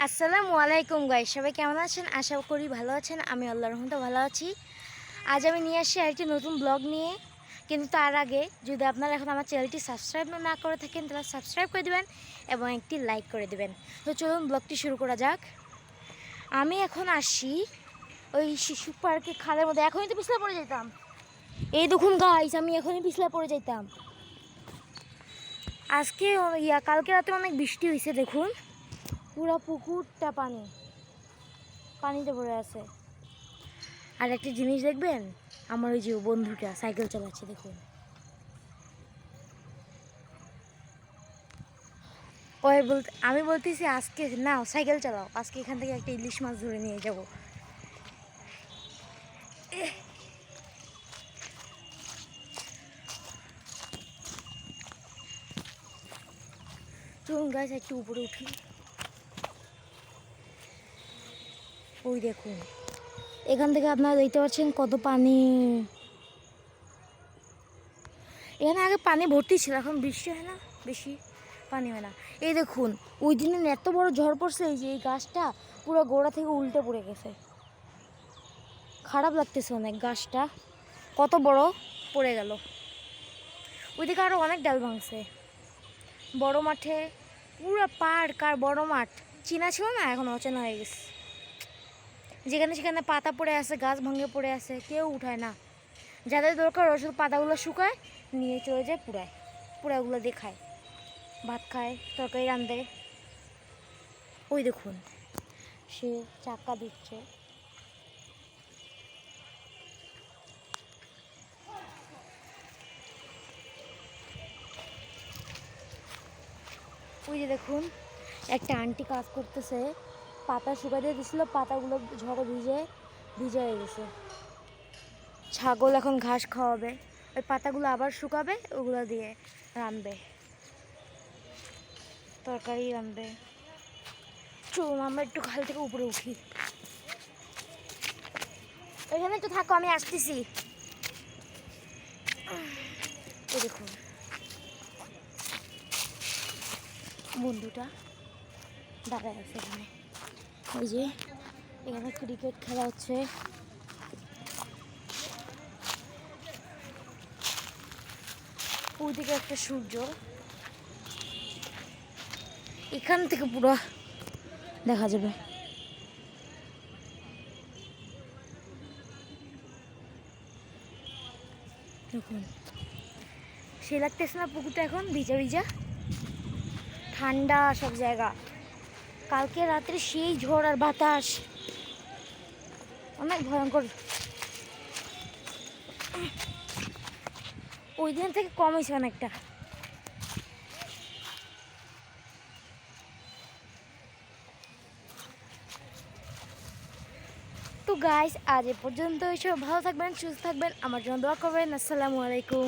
আসসালামু আলাইকুম গাইস, সবাই কেমন আছেন? আশা করি ভালো আছেন। আমি আল্লাহর রহমতে ভালো আছি। আজ আমি নিয়ে আসছি আরেকটি নতুন ব্লগ নিয়ে। কিন্তু তার আগে যদি আপনারা এখন আমার চ্যানেলটি সাবস্ক্রাইব না করে থাকেন তাহলে সাবস্ক্রাইব করে দেবেন এবং একটি লাইক করে দেবেন। তো চলুন ব্লগটি শুরু করা যাক। আমি এখন আসছি ওই শিশু পার্কে খালের মধ্যে। এখনই তো পিছলে পড়ে যেতাম। এই দেখুন গাইস, আমি এখনই পিছলে পড়ে যেতাম। আজকে কালকে রাতে অনেক বৃষ্টি হয়েছে। দেখুন পুরো পুকুরটা পানিতে ভরে আছে। আর একটা জিনিস দেখবেন, আমার ওই যে বন্ধুটা সাইকেল চালাচ্ছে দেখুন। আমি বলতেছি আজকে না সাইকেল চালাও, আজকে এখান থেকে একটা ইলিশ মাছ ধরে নিয়ে যাব। চলুন গাছ একটু উপরে উঠি। ওই দেখুন, এখান থেকে আপনারা দেখতে পাচ্ছেন কত পানি। এখানে আগে পানি ভর্তি ছিল, এখন বৃষ্টি হয় না, বেশি পানি হয় না। এই দেখুন, ওই দিনে এত বড় ঝড় পড়ছে যে এই গাছটা পুরো গোড়া থেকে উল্টে পড়ে গেছে। খারাপ লাগতেছে অনেক, গাছটা কত বড় পড়ে গেল। ওইদিকে আরও অনেক ডাল ভাঙছে। বড় মাঠে পুরো পার্ক আর বড় মাঠ চেনা ছিল না, এখন অচেনা হয়ে গেছে। যেখানে সেখানে পাতা পড়ে আছে, গাছ ভাঙে পড়ে আছে, কেউ উঠায় না। যাদের দরকার ওরা শুধু পাতাগুলো শুকায় নিয়ে চলে যায় পুরায়, পুরাগুলো দিয়ে খায়, ভাত খায়, তরকারি রান্ধে। ওই দেখুন, সে চাকা দিচ্ছে। ওই যে দেখুন, একটা আন্টি কাজ করতেছে, পাতা শুকাতে দিয়েছিল, পাতাগুলো ঝড়ে ভিজে হয়ে গেছে। ছাগল এখন ঘাস খাওয়াবে, ওই পাতাগুলো আবার শুকাবে, ওগুলো দিয়ে রানবে, তরকারি রানবে। চলুন আমরা একটু খাল থেকে উপরে উঠি। এখানে একটু থাকো, আমি আসতেছি। এই দেখুন বন্ধুটা দাঁড়ায় আছে এখানে। ওই যে এখানে ক্রিকেট খেলা হচ্ছে। ওইদিকে একটা সূর্য, এখান থেকে পুরো দেখা যাবে। দেখুন সে লাগতেছে না পুকুরটা এখন ভিজা ভিজা, ঠান্ডা সব জায়গা। কালকে রাত্রে সেই ঝড় আর বাতাস, অনেক ভয়ঙ্কর। ওই দিন থেকে কম হয়েছে অনেকটা। তো গাইস আজ এ পর্যন্ত, এসব ভালো থাকবেন, সুস্থ থাকবেন, আমার জন্য দোয়া করবেন। আসসালামু আলাইকুম।